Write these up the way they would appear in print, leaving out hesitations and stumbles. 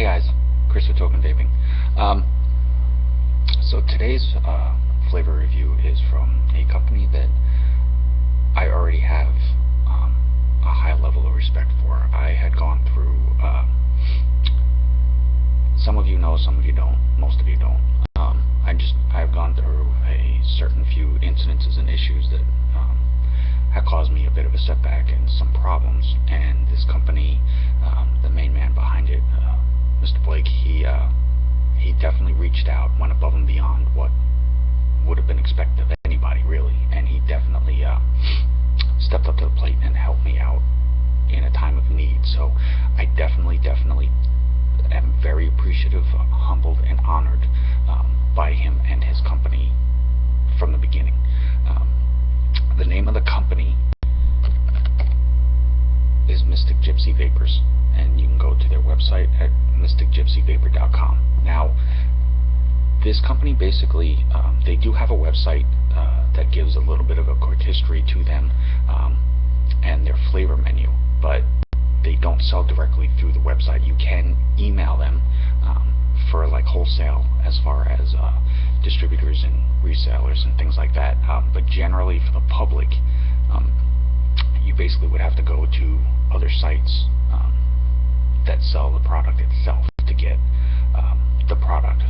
Hey guys, Chris with Token Vaping. So today's flavor review is from a company that I already have a high level of respect for. I had gone through, some of you know, some of you don't, most of you don't. I've gone through a certain few incidences and issues that had caused me a bit of a setback and some problems, and this company, the main man behind it, Mr. Blake, he definitely reached out, went above and beyond what would have been expected of anybody, really, and he definitely stepped up to the plate and helped me out in a time of need. So I definitely am very appreciative, humbled, and honored by him and his company from the beginning. The name of the company is Mystic Gypsy Vapors, and you can go to their website at mysticgypsyvapor.com. Now, this company basically, they do have a website that gives a little bit of a quick history to them and their flavor menu, but they don't sell directly through the website. You can email them for like wholesale, as far as distributors and resellers and things like that, but generally for the public, you basically would have to go to other sites that sell the product itself to get the product,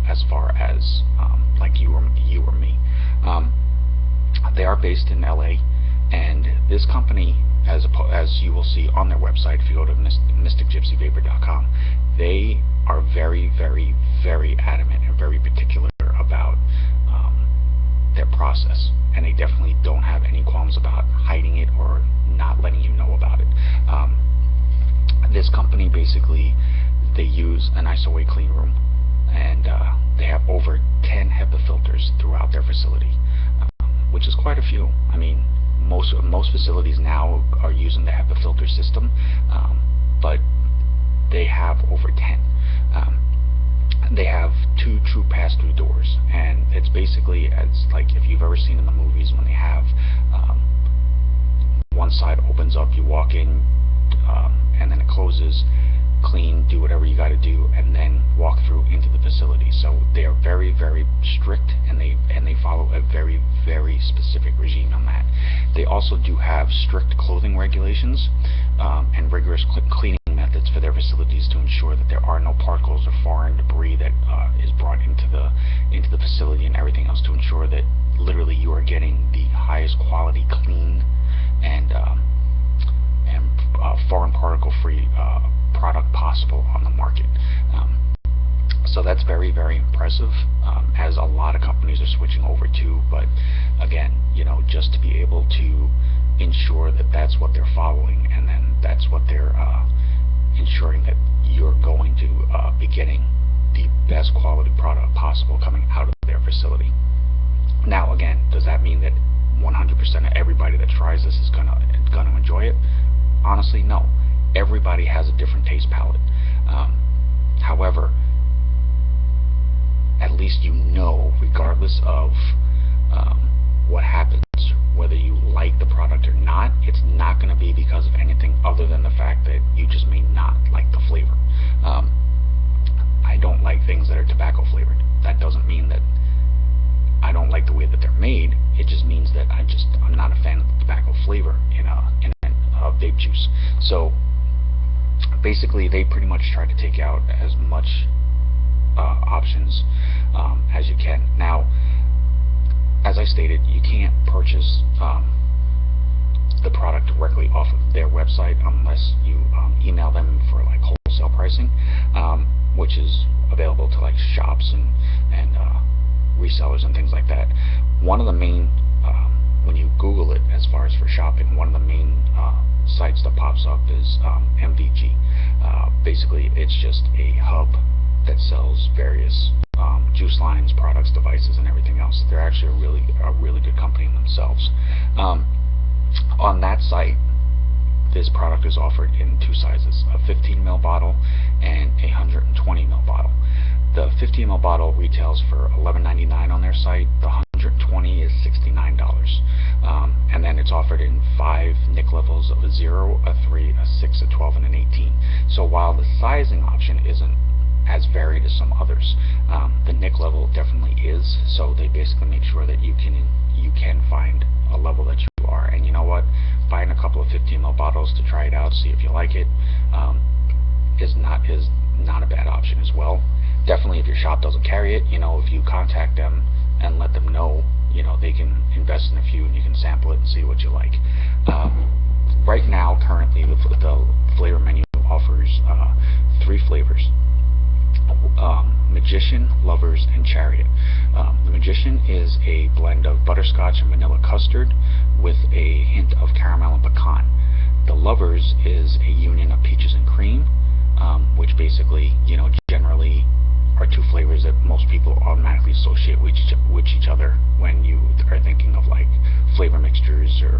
as far as like you or me. They are based in LA, and this company, as you will see on their website, if you go to mysticgypsyvapor.com, they are very adamant and very particular about their process, and they definitely don't have any qualms about hiding it or not letting you know about it. This company, basically, they use an ISO clean room, and they have over 10 HEPA filters throughout their facility, which is quite a few. I mean, most facilities now are using the HEPA filter system, but they have over 10. They have 2 true pass-through doors, and it's basically as like if you've ever seen in the movies when they have one side opens up, you walk in, and then it closes, clean, do whatever you got to do, and then walk through into the facility. So they are very strict, and they follow a very specific regime on that. They also do have strict clothing regulations and rigorous cleaning methods for their facilities to ensure that there are no particles or foreign debris that is brought into the facility and everything else, to ensure that literally you are getting the highest quality, clean, and foreign particle free product possible on the market. So that's very impressive, as a lot of companies are switching over to. But again, you know, just to be able to ensure that that's what they're following, and then that's what they're ensuring that you're going to be getting the best quality product possible coming out of their facility. Now, again, does that mean that 100% of everybody that tries this is gonna enjoy it? Honestly, no. Everybody has a different taste palette. However, at least you know, regardless of what happens, whether you like the product or not, it's not going to be because of anything other than the fact that you just may not like the flavor. I don't like things that are tobacco flavored. That doesn't mean that I don't like the way that they're made. It just means that I'm not a fan of the tobacco flavor in a vape juice. So basically, they pretty much try to take out as much options as you can. Now, as I stated, you can't purchase the product directly off of their website unless you email them for like wholesale pricing, which is available to like shops and resellers and things like that. One of the main, when you Google it, as far as for shopping, one of the main sites that pops up is MVG. Basically, it's just a hub that sells various juice lines, products, devices, and everything else. They're actually a really good company in themselves. On that site, this product is offered in 2 sizes: a 15 ml bottle and a 120 ml bottle. The 15 ml bottle retails for $11.99 on their site. The 120 is $69. And then it's offered in 5 nic levels of a 0, a 3, a 6, a 12, and an 18. So while the sizing option isn't as varied as some others, the nic level definitely is. So they basically make sure that you can find a level that you are. And you know what? Buying a couple of 15 ml bottles to try it out, see if you like it, is not a bad option as well. Definitely, if your shop doesn't carry it, if you contact them and let them know, they can invest in a few and you can sample it and see what you like. Right now, currently, the flavor menu offers 3 flavors. Magician, Lovers, and Chariot. The Magician is a blend of butterscotch and vanilla custard with a hint of caramel and pecan. The Lovers is a union of peaches and cream, which basically, generally are 2 flavors that most people automatically associate with each other when you are thinking of like flavor mixtures or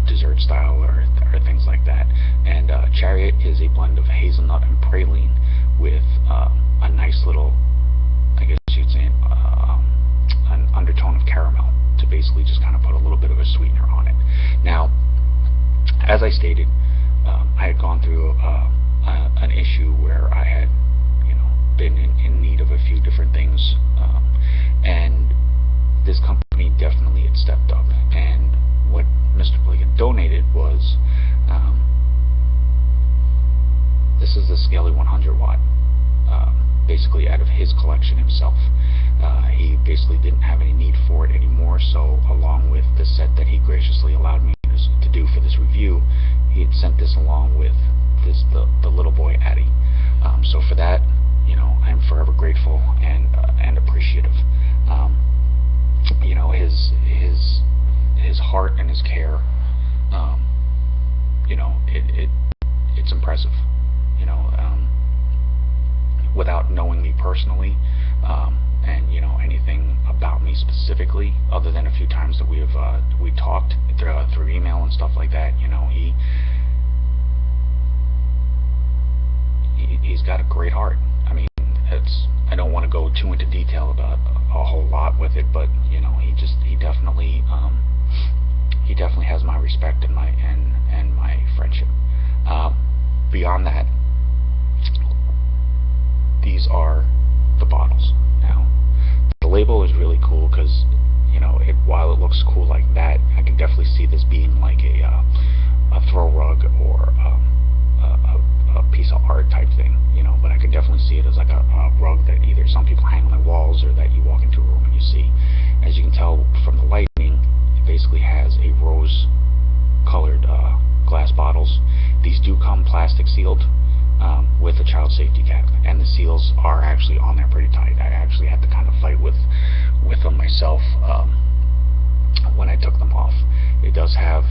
dessert style or things like that. And Chariot is a blend of hazelnut and praline with a nice little, I guess you'd say, an undertone of caramel to basically just kind of put a little bit of a sweetener on it. Now, as I stated, I had gone through an issue where I had, been in need of a few different things, and this company definitely had stepped up. And what Mr. Blake donated was, this is the Scaly 100 watt, basically out of his collection himself. He basically didn't have any need for it anymore, so along with the set that he graciously allowed me to do for this review, he had sent this along with the little boy Addy. So for that, I'm forever grateful and appreciative. His heart and his care, it's impressive. Without knowing me personally, and anything about me specifically, other than a few times that we talked through email and stuff like that, he's got a great heart. I mean, I don't want to go too into detail about a whole lot with it, but he definitely has my respect and my friendship. Beyond that, these are the bottles. Now, the label is really cool because while it looks cool like that, I can definitely see this being like a throw rug or a piece of art type thing, but I can definitely see it as like a rug that either some people hang on their walls or that you walk into a room and you see. As you can tell from the lighting, it basically has a rose colored glass bottles. These do come plastic sealed with a child safety cap, and the seals are actually on there pretty tight. I actually had to kind of fight with them myself when I took them off. It does have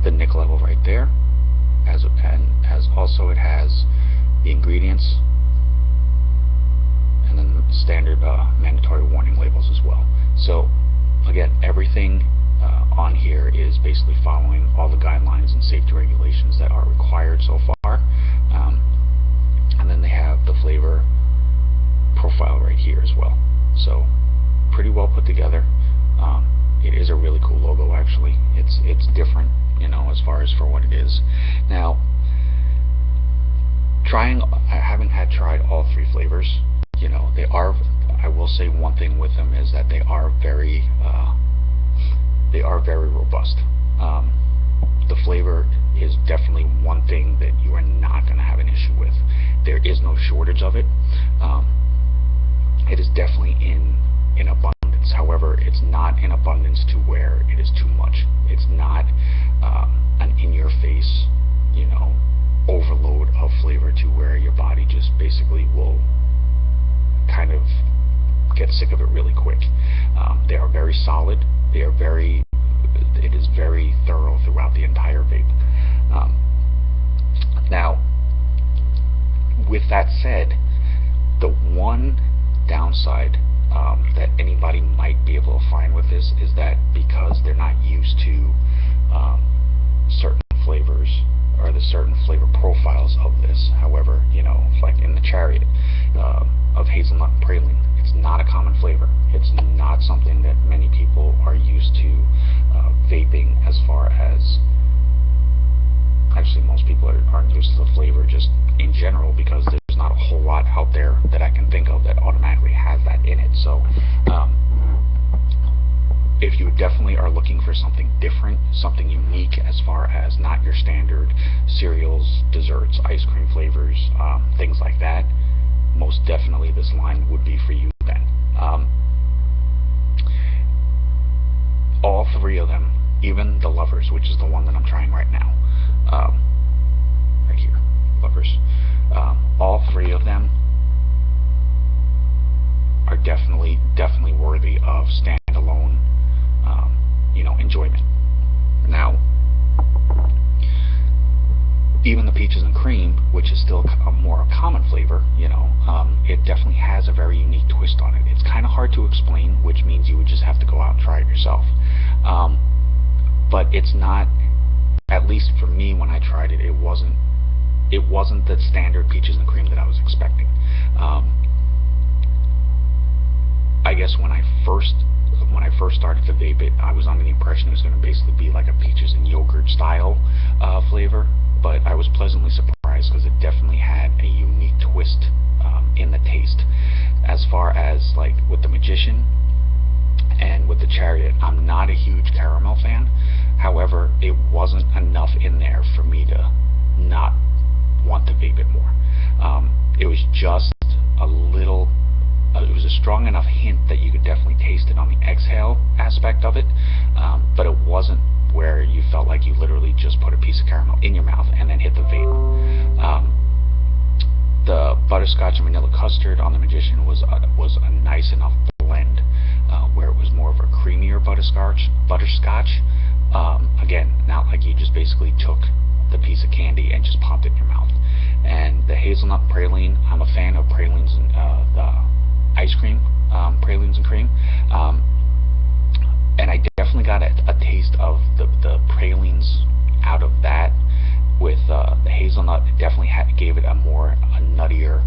the nic level right there, as also it has the ingredients and then the standard mandatory warning labels as well. So again, everything on here is basically following all the guidelines and safety regulations that are required so far. And then they have the flavor profile right here as well. So pretty well put together. It is a really cool logo, actually. It's different, as far as for what it is. Now, having tried all 3 flavors, they are. I will say one thing with them is that they are very robust. The flavor is definitely one thing that you are not going to have an issue with. There is no shortage of it. It is definitely in abundance. However, it's not in abundance to where it is too much. It's not an in-your-face, overload of flavor to where your body just basically will kind of get sick of it really quick. They are very solid. It is very thorough throughout the entire vape. Now, with that said, the one downside that anybody might be able to find with this is that because they're not used to certain flavors certain flavor profiles of this. However, you know, like in the Chariot of hazelnut and praline, it's not a common flavor. It's not something that many people are used to vaping. As far as, actually, most people aren't used to the flavor just in general, because there's not a whole lot out there that I can think of that automatically has that in it. So if you definitely are looking for something different, something unique, as far as not your standard cereals, desserts, ice cream flavors, things like that, most definitely this line would be for you then. All three of them, even the Lovers, which is the one that I'm trying right now, right here, Lovers, all three of them are definitely worthy of standalone, you know, enjoyment. Now, even the Peaches and Cream, which is still a more common flavor, you know, it definitely has a very unique twist on it. It's kind of hard to explain, which means you would just have to go out and try it yourself. But it's not, at least for me when I tried it, it wasn't the standard Peaches and Cream that I was expecting. I guess when I first started to vape it, I was under the impression it was going to basically be like a peaches and yogurt style flavor, but I was pleasantly surprised, because it definitely had a unique twist in the taste. As far as like with the Magician and with the Chariot, I'm not a huge caramel fan. However, it wasn't enough in there for me to not want to vape it more. It was just a little, it was a strong enough hint that you could definitely taste it on the exhale aspect of it, but it wasn't where you felt like you literally just put a piece of caramel in your mouth and then hit the vape. The Butterscotch and Vanilla Custard on the Magician was a nice enough blend, where it was more of a creamier butterscotch. Again, not like you just basically took the piece of candy and just popped it in your mouth. And the Hazelnut Praline, I'm a fan of pralines and the ice cream, pralines and cream, and I definitely got a taste of the pralines out of that. With the hazelnut, it definitely gave it a nuttier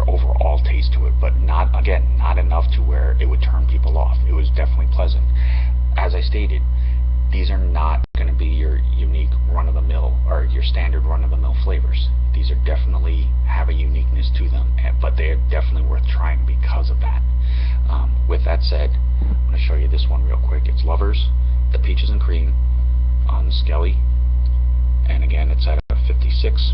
overall taste to it, but not enough to where it would turn people off. It was definitely pleasant. As I stated, these are not going to be your unique run-of-the-mill or your standard run-of-the-mill flavors. These are definitely have a uniqueness to them, but they're definitely worth trying because of that. With that said, I'm going to show you this one real quick. It's Lovers, the Peaches and Cream on the Skelly, and again, it's at a 56.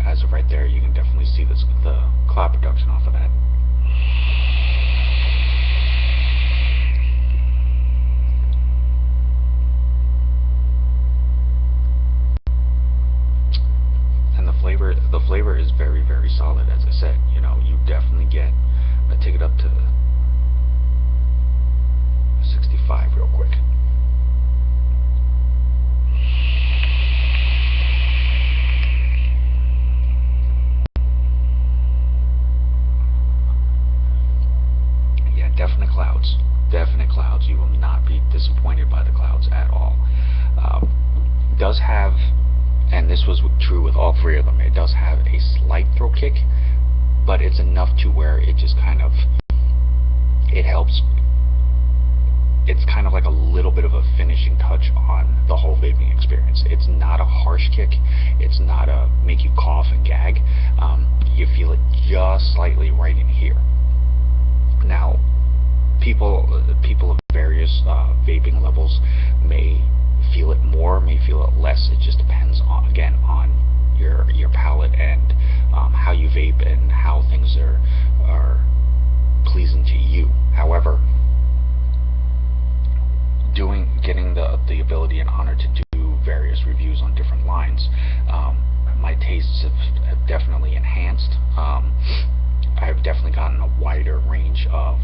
As of right there, you can definitely see the cloud production off of that. And the flavor is very, very solid. As I said, you know, you definitely get, I'm gonna take it up to 65 real quick. Yeah, definite clouds. Definite clouds. You will not be disappointed by the clouds at all. Does have, and this was true with all three of them, it does have a slight throat kick, but it's enough to where it just kind of, it helps. It's kind of like a little bit of a finishing touch on the whole vaping experience. It's not a harsh kick. It's not a make you cough and gag. You feel it just slightly right in here. Now, people of various vaping levels may feel it more, may feel it less. It just depends on, again, on your palate and how you vape and how things are pleasing to you. However, getting the ability and honor to do various reviews on different lines, my tastes have definitely enhanced. I've definitely gotten a wider range of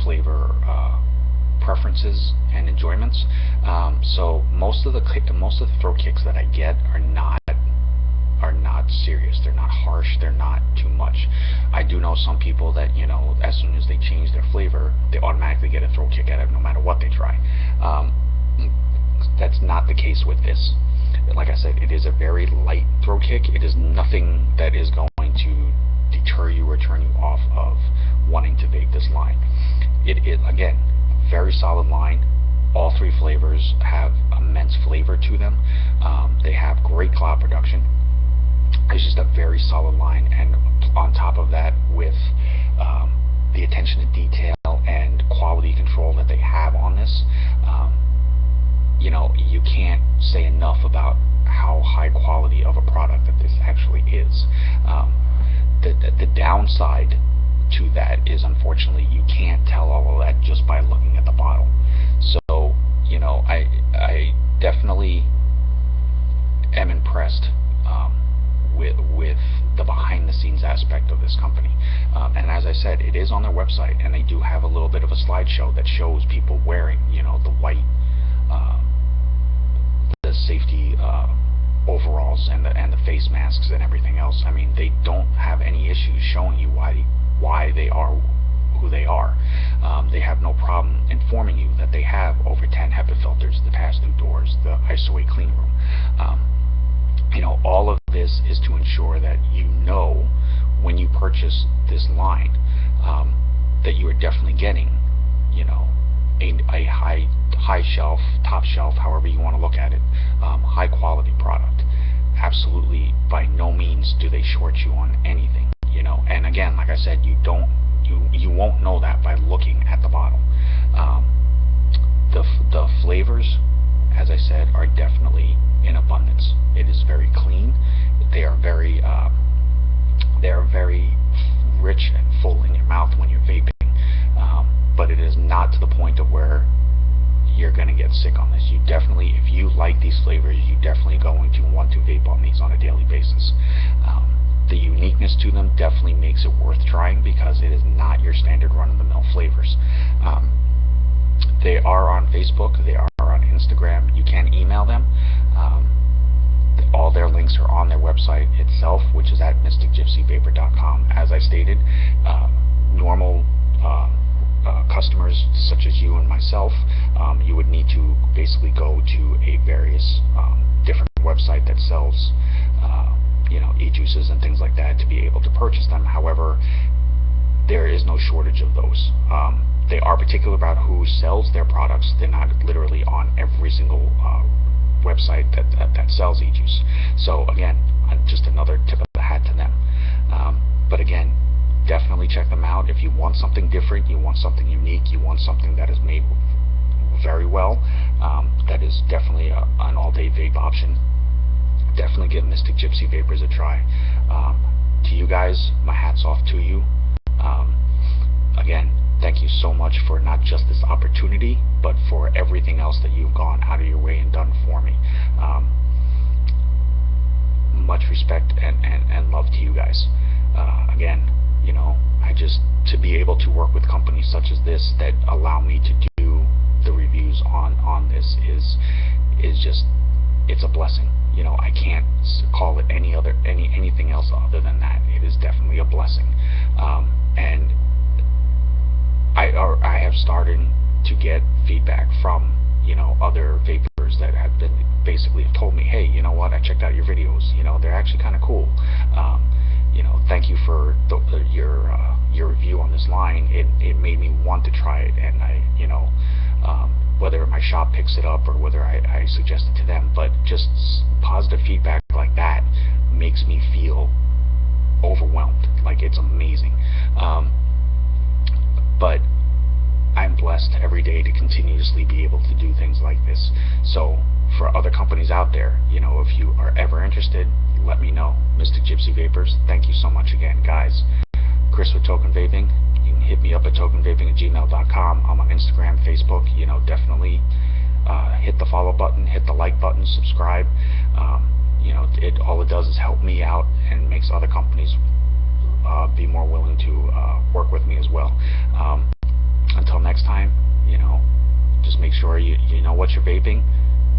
flavor preferences and enjoyments. So most of the throat kicks that I get are not serious. They're not harsh. They're not too much. I do know some people that, as soon as they change their flavor, they automatically get a throat kick at it, no matter what they try. That's not the case with this. Like I said, it is a very light throat kick. It is nothing that is going to deter you or turn you off of wanting to vape this line. It is, again, a very solid line. All three flavors have immense flavor to them. They have great cloud production. It's just a very solid line, and on top of that, with the attention to detail and quality control that they have on this, you can't say enough about how high quality of a product that this actually is. The downside to that is, unfortunately, you can't tell all of that just by looking at the bottle. So, I definitely am impressed with the behind-the-scenes aspect of this company. And as I said, it is on their website, and they do have a little bit of a slideshow that shows people wearing, the white, the safety overalls and the face masks and everything else. I mean, they don't have any issues showing you why they are who they are. They have no problem informing you that they have over 10 HEPA filters, the pass-through doors, the ISO 8 clean room. All of this is to ensure that when you purchase this line, that you are definitely getting, a high shelf, top shelf, however you want to look at it, high quality product. Absolutely, by no means do they short you on anything, And again, like I said, you won't know that by looking at the bottle. The flavors, as I said, are definitely in abundance. It is very clean. They are very rich and full in your mouth when you're vaping, but it is not to the point of where you're going to get sick on this. If you like these flavors, you're definitely going to want to vape on these on a daily basis. The uniqueness to them definitely makes it worth trying, because it is not your standard run-of-the-mill flavors. They are on Facebook. They are on Instagram. You can email them. All their links are on their website itself, which is at mysticgypsyvapor.com. As I stated, normal customers such as you and myself, you would need to basically go to a various different website that sells e-juices and things like that to be able to purchase them. However, there is no shortage of those. They are particular about who sells their products. They're not literally on every single website that sells e-juice. So again, just another tip of the hat to them. But again, definitely check them out. If you want something different, you want something unique, you want something that is made very well, that is definitely an all-day vape option, definitely give Mystic Gypsy Vapors a try. To you guys, my hat's off to you. Again, thank you so much for not just this opportunity, but for everything else that you've gone out of your way and done for me. Much respect and love to you guys. Again, to be able to work with companies such as this that allow me to do the reviews on this is just, it's a blessing. I can't call it anything else other than that. It is definitely a blessing. And I have started to get feedback from other vapors that have been basically told me, hey, you know what, I checked out your videos, they're actually kind of cool. Thank you for your review on this line. It made me want to try it, and whether my shop picks it up or whether I suggest it to them, but just positive feedback like that makes me feel overwhelmed. Like, it's amazing. But I'm blessed every day to continuously be able to do things like this. So for other companies out there, if you are ever interested, let me know. Mystic Gypsy Vapors, thank you so much again, guys. Chris with Token Vaping. You can hit me up at tokenvaping@gmail.com. I'm on Instagram, Facebook. Definitely hit the follow button, hit the like button, subscribe. All it does is help me out and makes other companies be more willing to work with me as well. Until next time, just make sure you know what you're vaping.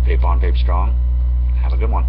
Vape on, vape strong. Have a good one.